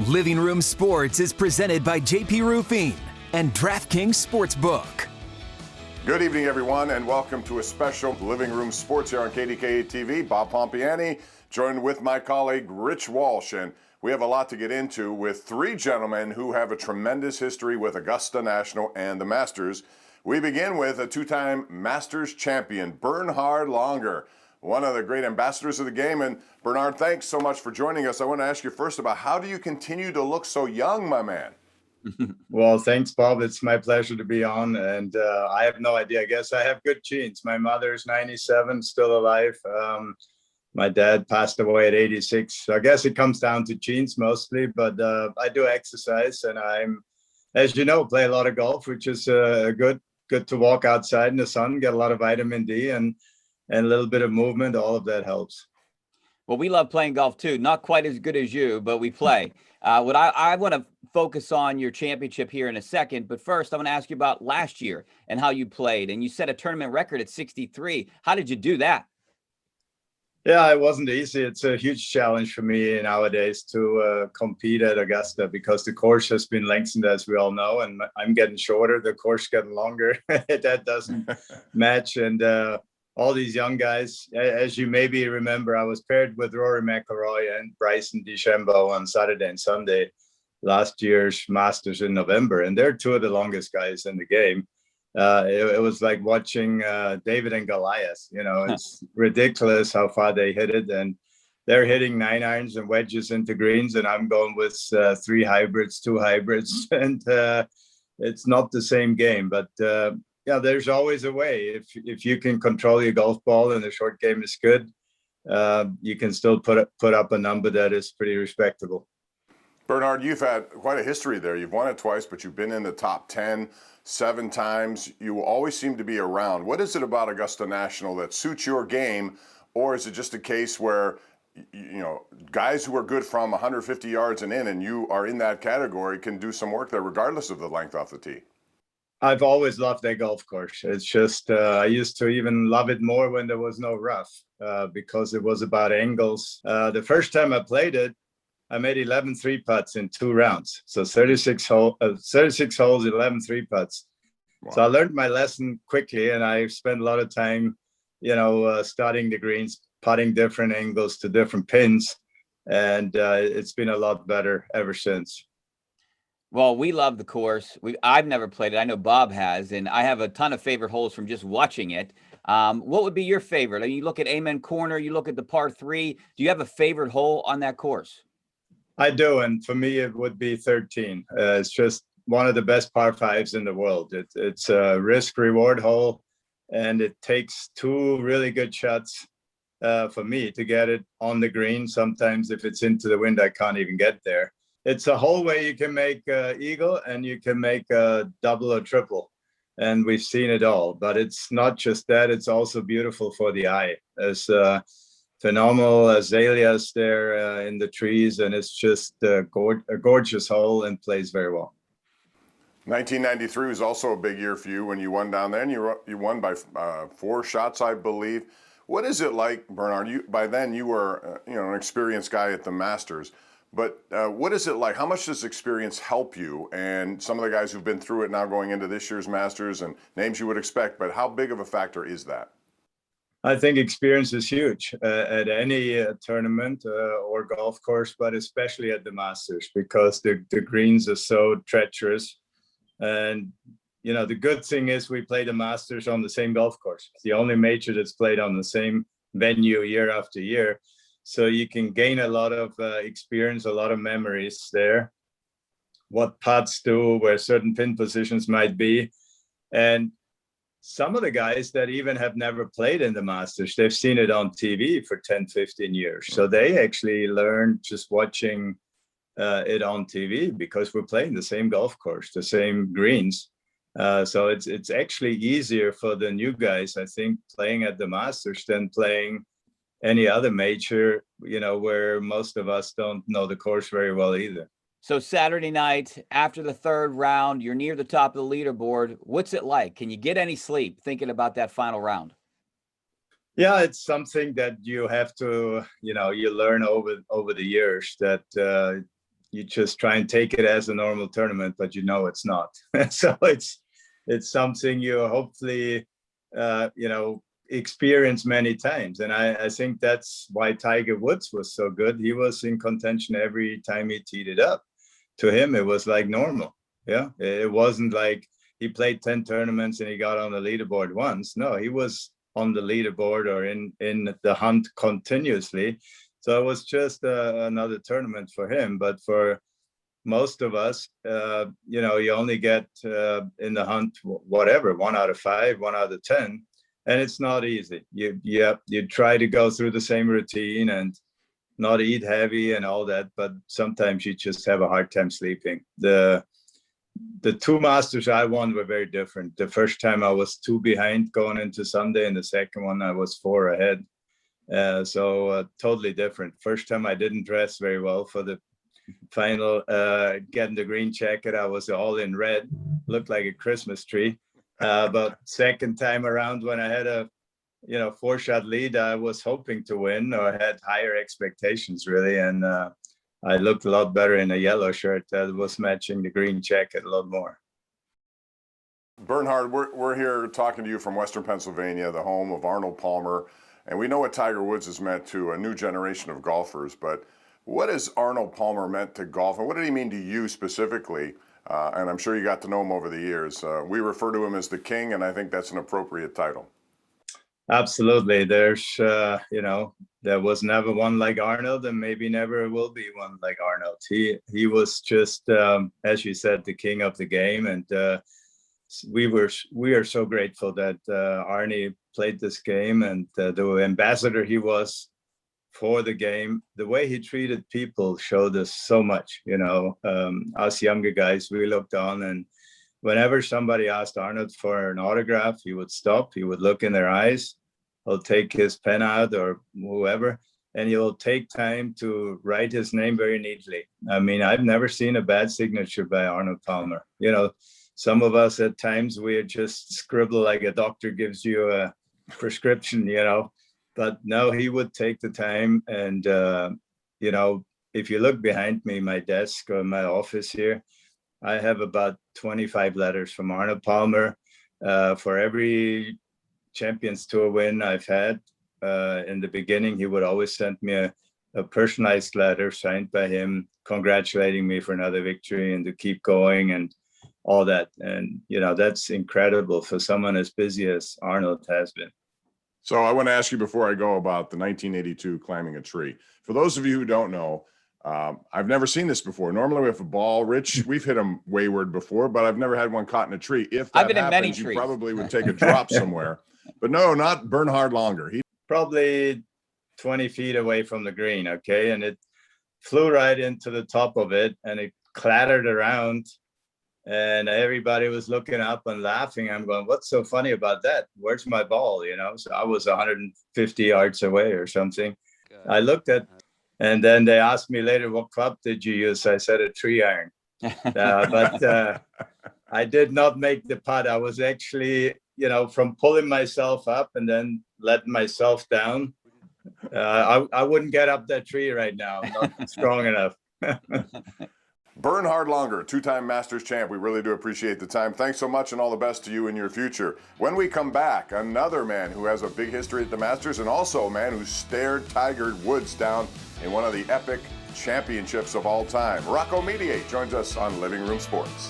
Living Room Sports is presented by JP Roofing and DraftKings Sportsbook. Good evening, everyone, and welcome to a special Living Room Sports here on KDKA-TV. Bob Pompeani, joined with my colleague Rich Walsh, and we have a lot to get into with three gentlemen who have a tremendous history with Augusta National and the Masters. We begin with a two-time Masters champion, Bernhard Langer, one of the great ambassadors of the game. And Bernhard, thanks so much for joining us. I want to ask you first about how do you continue to look so young, my man? Well, thanks, Bob. It's my pleasure to be on. And I have no idea. I guess I have good genes. My mother's 97, still alive. My dad passed away at 86. So I guess it comes down to genes mostly, but I do exercise, and I'm, as you know, play a lot of golf, which is good to walk outside in the sun, get a lot of vitamin D and a little bit of movement. All of that helps. Well, we love playing golf too. Not quite as good as you, but we play. What I want to focus on your championship here in a second, but first I want to ask you about last year and how you played. And you set a tournament record at 63. How did you do that? Yeah, it wasn't easy. It's a huge challenge for me nowadays to compete at Augusta because the course has been lengthened, as we all know, and I'm getting shorter, the course getting longer. That doesn't match. And all these young guys, as you maybe remember, I was paired with Rory McIlroy and Bryson DeChambeau on Saturday and Sunday last year's Masters in November, and they're two of the longest guys in the game. It was like watching David and Goliath. You know, it's ridiculous how far they hit it, and they're hitting 9-irons and wedges into greens, and I'm going with 3 hybrids, 2 hybrids, and it's not the same game. But yeah, there's always a way. If you can control your golf ball and the short game is good, you can still put up a number that is pretty respectable. Bernhard, you've had quite a history there. You've won it twice, but you've been in the top 10 7 times. You always seem to be around. What is it about Augusta National that suits your game, or is it just a case where, you know, guys who are good from 150 yards and in, and you are in that category, can do some work there regardless of the length off the tee? I've always loved that golf course. It's just, I used to even love it more when there was no rough because it was about angles. The first time I played it, I made 11 3-putts in 2 rounds. So 36 holes, 11 3-putts. Wow. So I learned my lesson quickly, and I spent a lot of time, you know, studying the greens, putting different angles to different pins. And it's been a lot better ever since. Well, we love the course. I've never played it. I know Bob has, and I have a ton of favorite holes from just watching it. What would be your favorite? I mean, you look at Amen Corner, you look at the par 3. Do you have a favorite hole on that course? I do, and for me, it would be 13. It's just one of the best par 5s in the world. It's a risk-reward hole, and it takes 2 really good shots for me to get it on the green. Sometimes if it's into the wind, I can't even get there. It's a hole where you can make eagle and you can make a double or triple, and we've seen it all. But it's not just that; it's also beautiful for the eye. There's phenomenal azaleas there in the trees, and it's just a gorgeous hole and plays very well. 1993 was also a big year for you when you won down there, and you won by 4 shots, I believe. What is it like, Bernhard? By then you were an experienced guy at the Masters. But what is it like? How much does experience help you? And some of the guys who've been through it now going into this year's Masters, and names you would expect, but how big of a factor is that? I think experience is huge at any tournament or golf course, but especially at the Masters, because the greens are so treacherous. And, you know, the good thing is we play the Masters on the same golf course. It's the only major that's played on the same venue year after year. So you can gain a lot of experience, a lot of memories there, what putts do, where certain pin positions might be. And some of the guys that even have never played in the Masters, they've seen it on TV for 10, 15 years. So they actually learned just watching it on TV because we're playing the same golf course, the same greens. So it's actually easier for the new guys, I think, playing at the Masters than playing any other major, you know, where most of us don't know the course very well either. So Saturday night, after the 3rd round, you're near the top of the leaderboard. What's it like? Can you get any sleep thinking about that final round? Yeah, it's something that you have to, you know, you learn over the years that you just try and take it as a normal tournament, but you know it's not. So it's something you hopefully experience many times. And I think that's why Tiger Woods was so good. He was in contention every time he teed it up. To him, it was like normal. Yeah, it wasn't like he played 10 tournaments and he got on the leaderboard once. No, he was on the leaderboard or in the hunt continuously. So it was just another tournament for him. But for most of us, you only get in the hunt, whatever, 1 out of 5, 1 out of 10. And it's not easy. You try to go through the same routine and not eat heavy and all that, but sometimes you just have a hard time sleeping. The 2 Masters I won were very different. The first time I was 2 behind going into Sunday, and the second one I was 4 ahead. So totally different. First time I didn't dress very well for the final, getting the green jacket. I was all in red, looked like a Christmas tree. But second time around, when I had a 4-shot lead, I was hoping to win or had higher expectations really. And I looked a lot better in a yellow shirt that was matching the green jacket a lot more. Bernhard, we're here talking to you from Western Pennsylvania, the home of Arnold Palmer. And we know what Tiger Woods has meant to a new generation of golfers, but what has Arnold Palmer meant to golf, and what did he mean to you specifically? And I'm sure you got to know him over the years. We refer to him as the king, and I think that's an appropriate title. Absolutely. There's, there was never one like Arnold, and maybe never will be one like Arnold. He was just, as you said, the king of the game, and we are so grateful that Arnie played this game, and the ambassador he was for the game. The way he treated people showed us so much. Us younger guys, we looked on, and whenever somebody asked Arnold for an autograph, he would stop, he would look in their eyes, he'll take his pen out or whoever, and he'll take time to write his name very neatly. I mean, I've never seen a bad signature by Arnold Palmer. Some of us at times, we just scribble like a doctor gives you a prescription, but no, he would take the time. And, if you look behind me, my desk or my office here, I have about 25 letters from Arnold Palmer for every Champions Tour win I've had. In the beginning, he would always send me a personalized letter signed by him, congratulating me for another victory and to keep going and all that. And, that's incredible for someone as busy as Arnold has been. So I want to ask you before I go about the 1982 climbing a tree. For those of you who don't know, I've never seen this before. Normally we have a ball. Rich, we've hit them wayward before, but I've never had one caught in a tree. If that I've been happens, in many you trees. probably would take a drop somewhere. But no, not Bernhard Langer. He probably 20 feet away from the green, okay? And it flew right into the top of it, and it clattered around, and everybody was looking up and laughing. I'm going, what's so funny about that? Where's my ball? So I was 150 yards away or something. Good. I looked at, and then they asked me later, what club did you use? I said a 3-iron. But I did not make the putt. I was actually, from pulling myself up and then letting myself down, I wouldn't get up that tree right now. I'm not strong enough. Bernhard Langer, 2-time Masters champ. We really do appreciate the time. Thanks so much, and all the best to you in your future. When we come back, another man who has a big history at the Masters, and also a man who stared Tiger Woods down in one of the epic championships of all time. Rocco Mediate joins us on Living Room Sports.